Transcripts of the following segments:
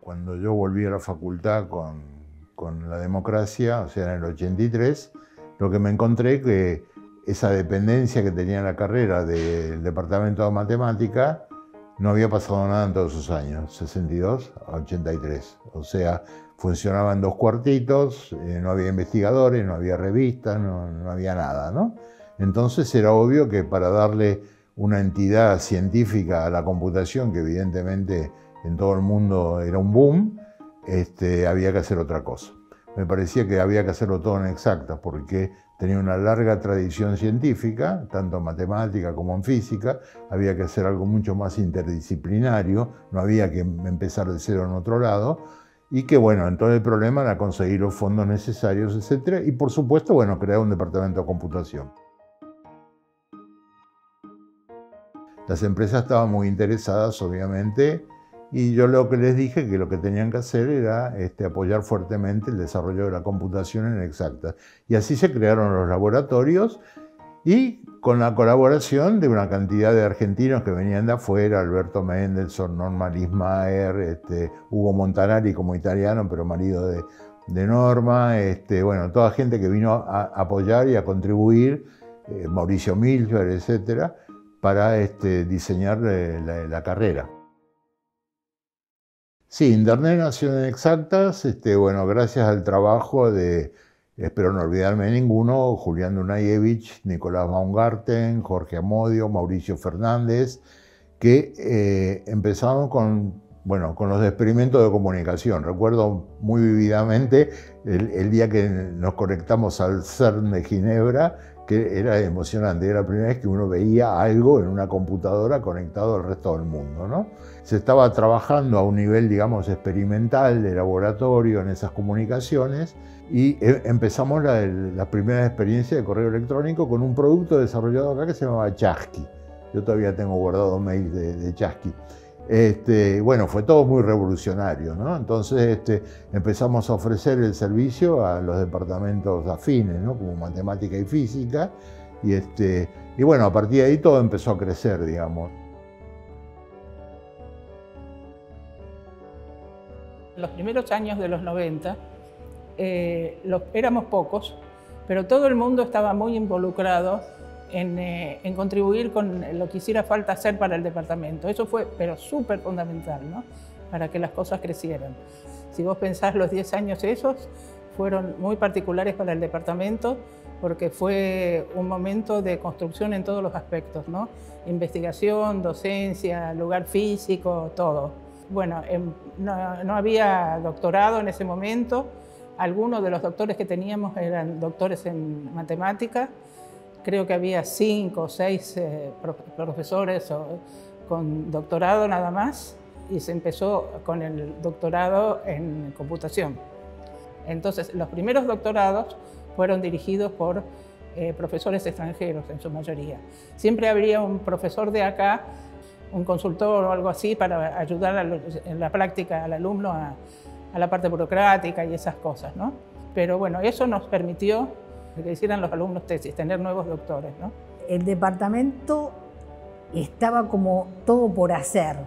Cuando yo volví a la facultad con la democracia, o sea, en el 83, lo que me encontré que esa dependencia que tenía la carrera del departamento de matemática, no había pasado nada en todos esos años, 62 a 83. O sea, funcionaban dos cuartitos, no había investigadores, no había revistas, no había nada, ¿no? Entonces era obvio que para darle una entidad científica a la computación, que evidentemente en todo el mundo era un boom, había que hacer otra cosa. Me parecía que había que hacerlo todo en exactas, porque tenía una larga tradición científica, tanto en matemática como en física. Había que hacer algo mucho más interdisciplinario, no había que empezar de cero en otro lado, y que bueno, entonces el problema era conseguir los fondos necesarios, etc. Y por supuesto, bueno, crear un departamento de computación. Las empresas estaban muy interesadas, obviamente, y yo lo que les dije que lo que tenían que hacer era apoyar fuertemente el desarrollo de la computación en exactas. Y así se crearon los laboratorios, y con la colaboración de una cantidad de argentinos que venían de afuera: Alberto Mendelssohn, Norma Lismayer, Hugo Montanari como italiano, pero marido de Norma, bueno, toda gente que vino a apoyar y a contribuir, Mauricio Milfer, etcétera, para diseñar la carrera. Sí, Internet nació en exactas, bueno, gracias al trabajo de, espero no olvidarme de ninguno, Julián Dunayevich, Nicolás Baumgarten, Jorge Amodio, Mauricio Fernández, que empezaron con los experimentos de comunicación. Recuerdo muy vividamente el día que nos conectamos al CERN de Ginebra, que era emocionante, era la primera vez que uno veía algo en una computadora conectado al resto del mundo, ¿no? Se estaba trabajando a un nivel, digamos, experimental, de laboratorio, en esas comunicaciones, y empezamos la primera experiencia de correo electrónico con un producto desarrollado acá que se llamaba Chasqui. Yo todavía tengo guardado mails de Chasqui. Bueno, fue todo muy revolucionario, ¿no? Entonces empezamos a ofrecer el servicio a los departamentos afines, ¿no? Como matemática y física, y bueno, a partir de ahí todo empezó a crecer, digamos. En los primeros años de los 90 éramos pocos, pero todo el mundo estaba muy involucrado en contribuir con lo que hiciera falta hacer para el departamento. Eso fue, pero súper fundamental, ¿no? Para que las cosas crecieran. Si vos pensás, los 10 años esos fueron muy particulares para el departamento, porque fue un momento de construcción en todos los aspectos, ¿no? Investigación, docencia, lugar físico, todo. Bueno, no había doctorado en ese momento. Algunos de los doctores que teníamos eran doctores en matemática. Creo que había 5 o 6 profesores con doctorado nada más, y se empezó con el doctorado en computación. Entonces, los primeros doctorados fueron dirigidos por profesores extranjeros en su mayoría. Siempre habría un profesor de acá, un consultor o algo así, para ayudar en la práctica al alumno a la parte burocrática y esas cosas, ¿no? Pero bueno, eso nos permitió que hicieran los alumnos tesis, tener nuevos doctores, ¿no? El departamento estaba como todo por hacer.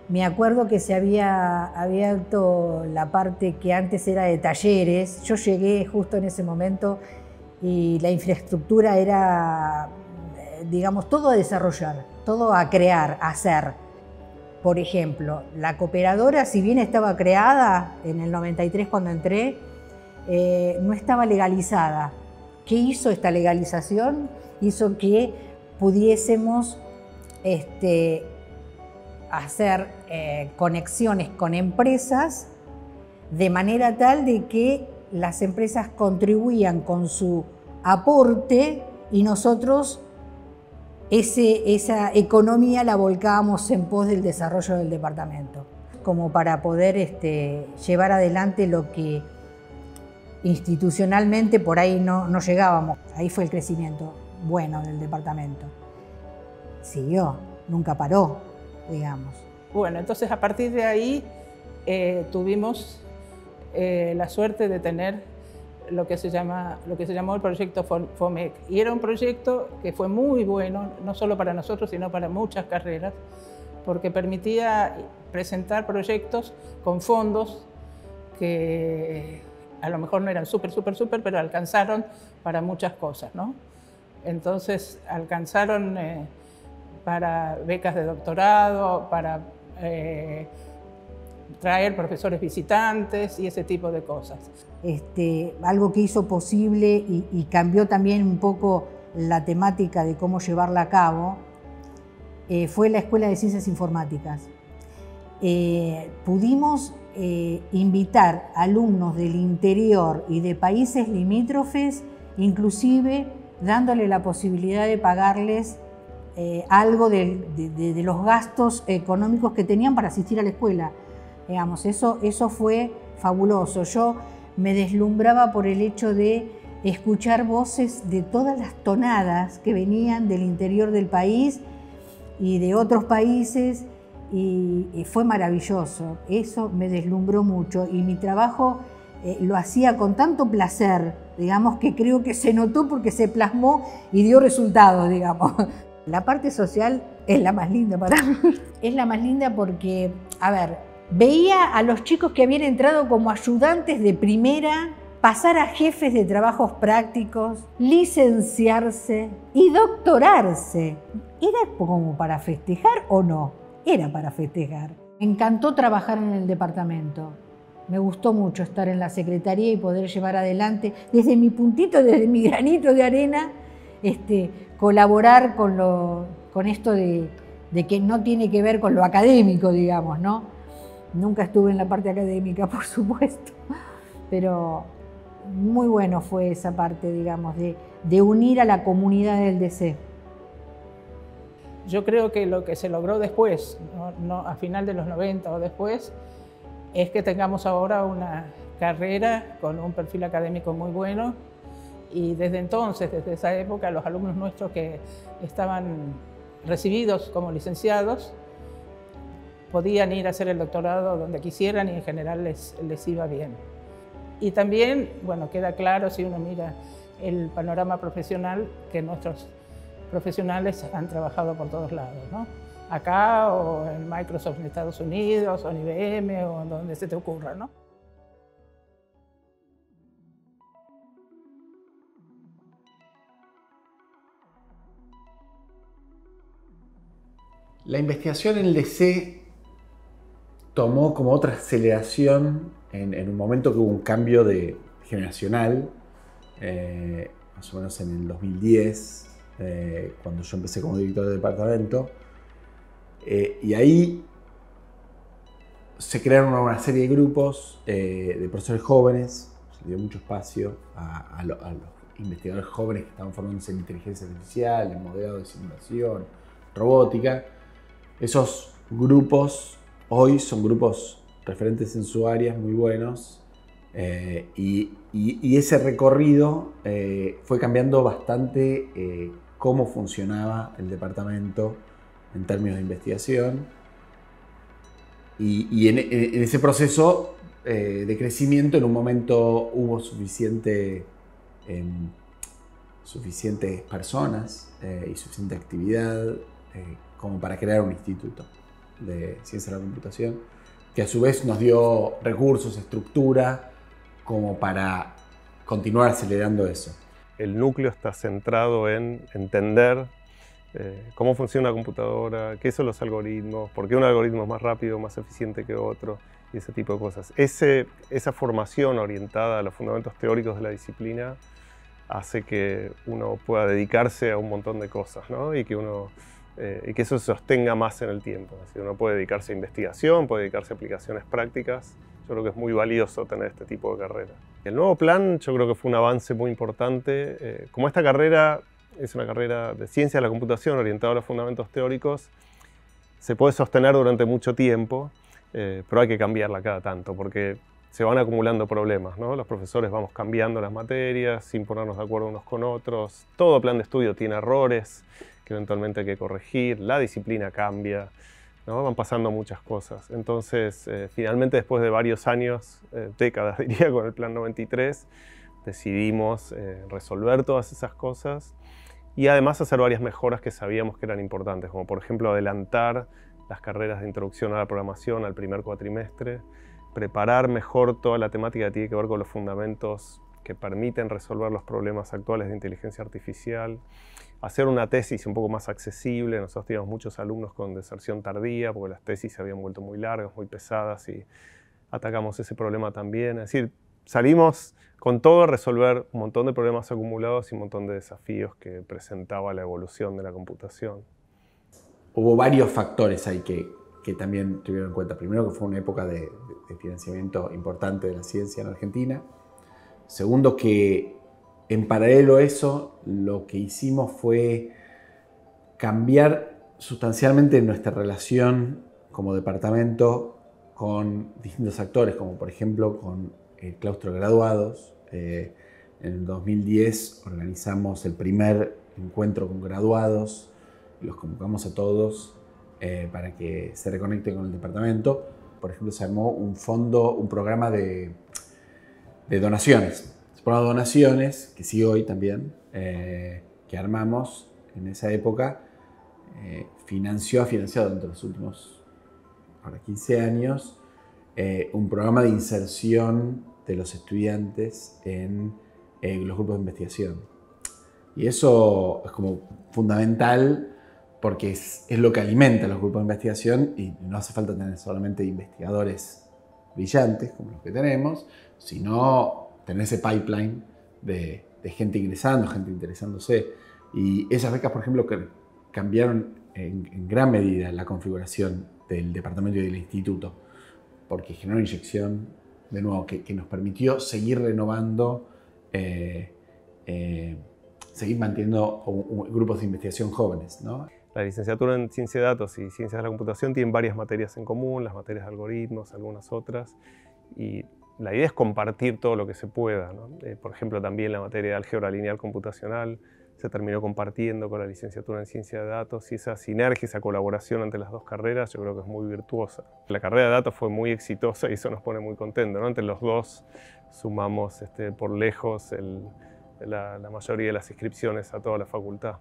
Me acuerdo que se había abierto la parte que antes era de talleres. Yo llegué justo en ese momento y la infraestructura era, digamos, todo a desarrollar, todo a crear, a hacer. Por ejemplo, la cooperadora, si bien estaba creada en el 93 cuando entré, no estaba legalizada. ¿Qué hizo esta legalización? Hizo que pudiésemos hacer conexiones con empresas de manera tal de que las empresas contribuían con su aporte y nosotros esa economía la volcábamos en pos del desarrollo del departamento, como para poder llevar adelante lo que institucionalmente por ahí no llegábamos. Ahí fue el crecimiento bueno del departamento. Siguió, nunca paró, digamos. Bueno, entonces a partir de ahí tuvimos la suerte de tener lo que se llamó el proyecto FOMEC. Y era un proyecto que fue muy bueno, no solo para nosotros, sino para muchas carreras, porque permitía presentar proyectos con fondos que a lo mejor no eran súper, pero alcanzaron para muchas cosas, ¿no? Entonces alcanzaron para becas de doctorado, para traer profesores visitantes y ese tipo de cosas. Algo que hizo posible y cambió también un poco la temática de cómo llevarla a cabo fue la Escuela de Ciencias Informáticas. Pudimos invitar alumnos del interior y de países limítrofes, inclusive dándole la posibilidad de pagarles algo de los gastos económicos que tenían para asistir a la escuela. Digamos, eso fue fabuloso. Yo me deslumbraba por el hecho de escuchar voces de todas las tonadas que venían del interior del país y de otros países, y fue maravilloso. Eso me deslumbró mucho y mi trabajo lo hacía con tanto placer, digamos, que creo que se notó porque se plasmó y dio resultados, digamos. La parte social es la más linda para mí. Es la más linda porque, a ver, veía a los chicos que habían entrado como ayudantes de primera pasar a jefes de trabajos prácticos, licenciarse y doctorarse. ¿Era como para festejar o no? Era para festejar. Me encantó trabajar en el departamento. Me gustó mucho estar en la secretaría y poder llevar adelante, desde mi puntito, desde mi granito de arena, colaborar con esto de que no tiene que ver con lo académico, digamos, ¿no? Nunca estuve en la parte académica, por supuesto, pero muy bueno fue esa parte, digamos, de unir a la comunidad del DC. Yo creo que lo que se logró después, a final de los 90 o después, es que tengamos ahora una carrera con un perfil académico muy bueno, y desde entonces, desde esa época, los alumnos nuestros que estaban recibidos como licenciados podían ir a hacer el doctorado donde quisieran y en general les iba bien. Y también, bueno, queda claro si uno mira el panorama profesional que nuestros profesionales han trabajado por todos lados, ¿no? Acá o en Microsoft en Estados Unidos o en IBM o en donde se te ocurra, ¿no? La investigación en el DC tomó como otra aceleración en un momento que hubo un cambio generacional, más o menos en el 2010, cuando yo empecé como director de departamento, y ahí se crearon una serie de grupos de profesores jóvenes, se dio mucho espacio a los investigadores jóvenes que estaban formándose en inteligencia artificial, en modelado de simulación, robótica. Esos grupos hoy son grupos referentes en su área, muy buenos, y ese recorrido fue cambiando bastante cómo funcionaba el departamento en términos de investigación, y en ese proceso de crecimiento en un momento hubo suficientes personas y suficiente actividad como para crear un instituto de ciencia de la computación, que a su vez nos dio recursos, estructura, como para continuar acelerando eso. El núcleo está centrado en entender cómo funciona una computadora, qué son los algoritmos, por qué un algoritmo es más rápido, más eficiente que otro, y ese tipo de cosas. Esa formación orientada a los fundamentos teóricos de la disciplina hace que uno pueda dedicarse a un montón de cosas, ¿no? Y que eso se sostenga más en el tiempo. Es decir, uno puede dedicarse a investigación, puede dedicarse a aplicaciones prácticas. Yo creo que es muy valioso tener este tipo de carrera. El nuevo plan yo creo que fue un avance muy importante. Como esta carrera es una carrera de ciencia de la computación orientada a los fundamentos teóricos, se puede sostener durante mucho tiempo, pero hay que cambiarla cada tanto porque se van acumulando problemas, ¿no? Los profesores vamos cambiando las materias sin ponernos de acuerdo unos con otros. Todo plan de estudio tiene errores que eventualmente hay que corregir, la disciplina cambia, ¿no? Van pasando muchas cosas. Entonces, finalmente, después de varios años, décadas diría, con el Plan 93, decidimos resolver todas esas cosas y además hacer varias mejoras que sabíamos que eran importantes, como por ejemplo adelantar las carreras de introducción a la programación al primer cuatrimestre, preparar mejor toda la temática que tiene que ver con los fundamentos que permiten resolver los problemas actuales de inteligencia artificial, hacer una tesis un poco más accesible. Nosotros teníamos muchos alumnos con deserción tardía porque las tesis se habían vuelto muy largas, muy pesadas, y atacamos ese problema también. Es decir, salimos con todo a resolver un montón de problemas acumulados y un montón de desafíos que presentaba la evolución de la computación. Hubo varios factores ahí que también tuvieron en cuenta. Primero, que fue una época de financiamiento importante de la ciencia en Argentina. Segundo, que en paralelo a eso, lo que hicimos fue cambiar sustancialmente nuestra relación como departamento con distintos actores, como por ejemplo con el claustro de graduados. En el 2010 organizamos el primer encuentro con graduados, los convocamos a todos para que se reconecten con el departamento. Por ejemplo, se armó un programa de donaciones. El programa de donaciones, que sigue hoy también, que armamos en esa época, ha financiado entre los últimos 15 años un programa de inserción de los estudiantes en los grupos de investigación. Y eso es como fundamental porque es lo que alimenta los grupos de investigación, y no hace falta tener solamente investigadores brillantes como los que tenemos, sino tener ese pipeline de gente ingresando, gente interesándose. Y esas becas, por ejemplo, que cambiaron en gran medida la configuración del departamento y del instituto, porque generó una inyección, de nuevo, que nos permitió seguir renovando, seguir manteniendo grupos de investigación jóvenes, ¿no? La licenciatura en Ciencia de Datos y Ciencias de la Computación tienen varias materias en común, las materias de algoritmos, algunas otras, y la idea es compartir todo lo que se pueda, ¿no? Por ejemplo, también la materia de álgebra lineal computacional se terminó compartiendo con la licenciatura en Ciencia de Datos, y esa sinergia, esa colaboración entre las dos carreras yo creo que es muy virtuosa. La carrera de datos fue muy exitosa y eso nos pone muy contentos, ¿no? Entre los dos sumamos por lejos la mayoría de las inscripciones a toda la facultad.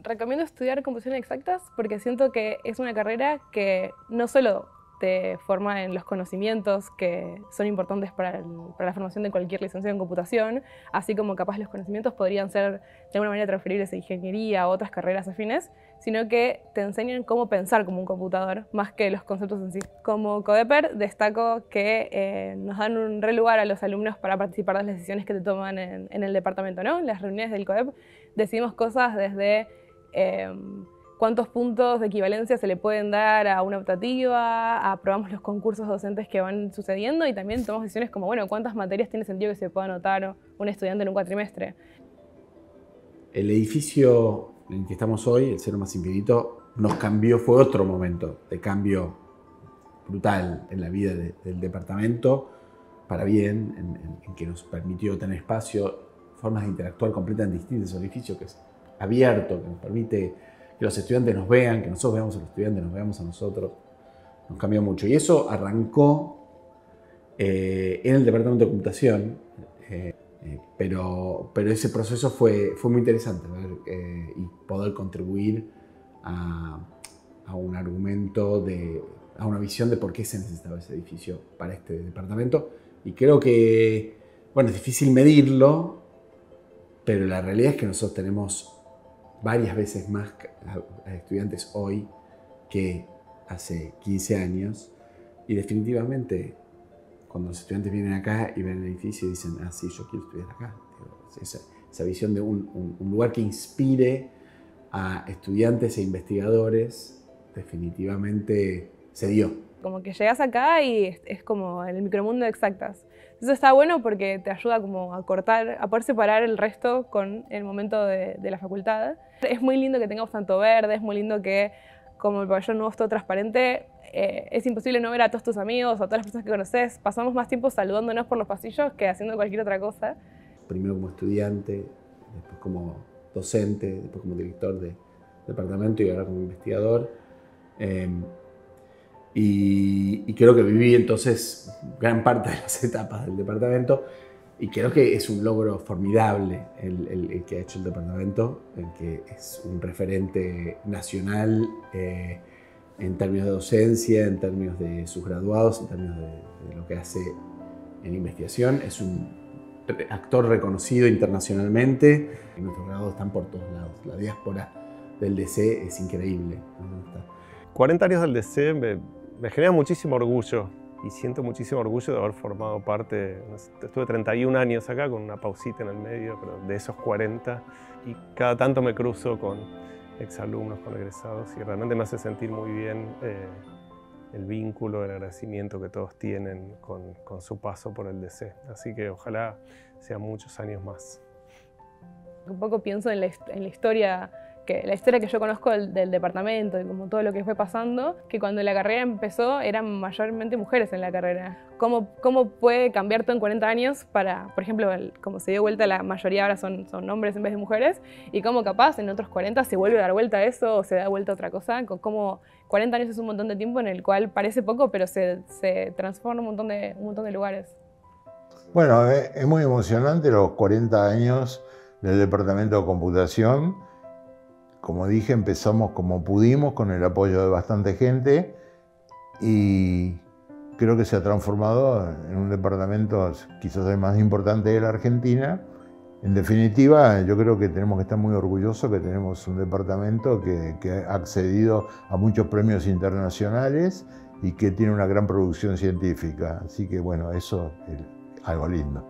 Recomiendo estudiar computación exactas porque siento que es una carrera que no solo te forma en los conocimientos que son importantes para la formación de cualquier licenciado en computación, así como capaz los conocimientos podrían ser de alguna manera transferibles a ingeniería o otras carreras afines, sino que te enseñan cómo pensar como un computador, más que los conceptos en sí. Como Codeper destaco que nos dan un re lugar a los alumnos para participar de las decisiones que te toman en el departamento, ¿no? En las reuniones del CODEP decidimos cosas desde cuántos puntos de equivalencia se le pueden dar a una optativa, aprobamos los concursos docentes que van sucediendo y también tomamos decisiones como, bueno, cuántas materias tiene sentido que se pueda anotar un estudiante en un cuatrimestre. El edificio en el que estamos hoy, el Cero Más Infinito, nos cambió, fue otro momento de cambio brutal en la vida del departamento, para bien, en que nos permitió tener espacio, formas de interactuar completamente distintas. El edificio que es abierto, que nos permite que los estudiantes nos vean, que nosotros veamos a los estudiantes, nos veamos a nosotros, nos cambió mucho. Y eso arrancó en el departamento de computación, pero ese proceso fue muy interesante, ver, y poder contribuir a un argumento, a una visión de por qué se necesitaba ese edificio para este departamento. Y creo que, bueno, es difícil medirlo, pero la realidad es que nosotros tenemos varias veces más estudiantes hoy que hace 15 años, y definitivamente cuando los estudiantes vienen acá y ven el edificio y dicen, ah, sí, yo quiero estudiar acá. Esa visión de un lugar que inspire a estudiantes e investigadores definitivamente se dio. Como que llegas acá y es como el micromundo de exactas. Eso está bueno porque te ayuda como a cortar, a poder separar el resto con el momento de la facultad. Es muy lindo que tengamos tanto verde, es muy lindo que como el pabellón nuevo es todo transparente, es imposible no ver a todos tus amigos o a todas las personas que conoces. Pasamos más tiempo saludándonos por los pasillos que haciendo cualquier otra cosa. Primero como estudiante, después como docente, después como director de departamento y ahora como investigador. Y creo que viví entonces gran parte de las etapas del departamento Y creo que es un logro formidable el que ha hecho el departamento, el que es un referente nacional en términos de docencia, en términos de sus graduados, en términos de lo que hace en investigación. Es un actor reconocido internacionalmente. Y nuestros graduados están por todos lados. La diáspora del DC es increíble. 40 años del DC me genera muchísimo orgullo. Y siento muchísimo orgullo de haber formado parte. Estuve 31 años acá, con una pausita en el medio, pero de esos 40. Y cada tanto me cruzo con exalumnos, con egresados, y realmente me hace sentir muy bien el vínculo, el agradecimiento que todos tienen con su paso por el DC. Así que ojalá sean muchos años más. Un poco pienso en la historia que yo conozco del departamento y como todo lo que fue pasando, que cuando la carrera empezó eran mayormente mujeres en la carrera. ¿Cómo puede cambiar todo en 40 años para, por ejemplo, como se dio vuelta, la mayoría ahora son hombres en vez de mujeres, y cómo capaz en otros 40 se vuelve a dar vuelta a eso o se da vuelta a otra cosa? Como 40 años es un montón de tiempo en el cual parece poco, pero se transforma un montón de lugares. Bueno, es muy emocionante los 40 años del Departamento de Computación. Como dije, empezamos como pudimos, con el apoyo de bastante gente, y creo que se ha transformado en un departamento quizás el más importante de la Argentina. En definitiva, yo creo que tenemos que estar muy orgullosos que tenemos un departamento que ha accedido a muchos premios internacionales y que tiene una gran producción científica. Así que bueno, eso es algo lindo.